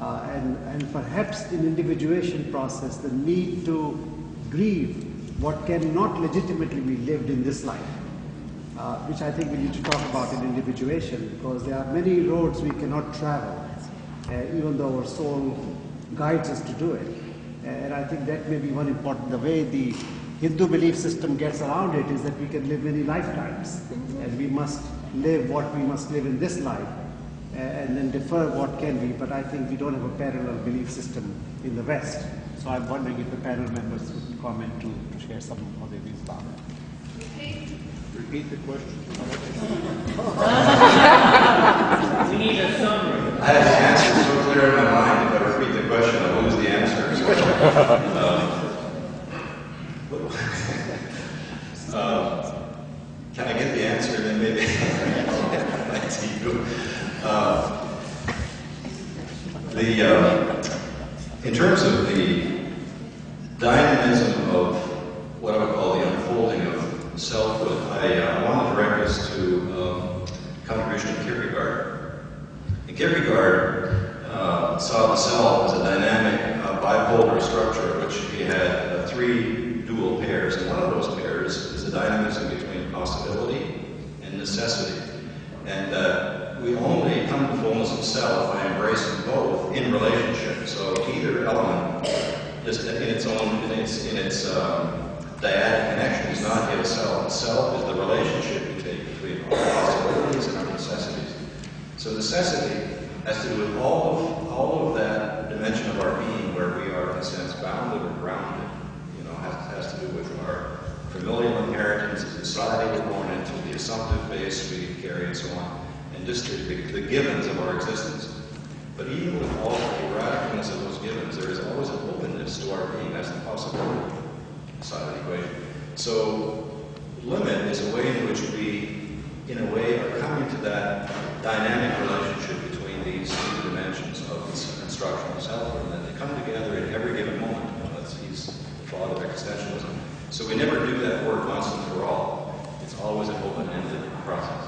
and perhaps in individuation process, the need to grieve what cannot legitimately be lived in this life, which I think we need to talk about in individuation, because there are many roads we cannot travel, even though our soul guides us to do it. And I think that may be one important, the way the Hindu belief system gets around it is that we can live many lifetimes, and we must live what we must live in this life, and then defer what can be. But I think we don't have a parallel belief system in the West. So I'm wondering if the panel members would comment to share some of their views about it. Repeat the question. We need a summary. I have the answer so clear in my mind, if I repeat the question, I'll lose the answer. Can I get the answer and then maybe back to you? In terms of the dynamism of what I would call the unfolding of selfhood, I want to direct us to contribution of Kierkegaard. And Kierkegaard saw the self as a dynamic bipolar structure, which he had three dual pairs, and one of those pairs is the dynamism between possibility and necessity. And we only come to fullness of self by embracing both in relationship. So either element, just in its dyadic connection, is not yet a self. Self is the relationship between our possibilities and our necessities. So necessity has to do with all of that dimension of our being where we are, in a sense, bounded or grounded. You know, has to do with our familial inheritance, the society we're born into, the assumptive base we carry, and so on, and just the givens of our existence. But even with all the radicalness of those givens, there is always an openness to our being. That's the possibility side of the equation. So limit is a way in which we, in a way, are coming to that dynamic relationship between these two dimensions of this construction of self, and that they come together in every given moment. You know, he's the father of existentialism. So we never do that work once and for all. It's always an open-ended process.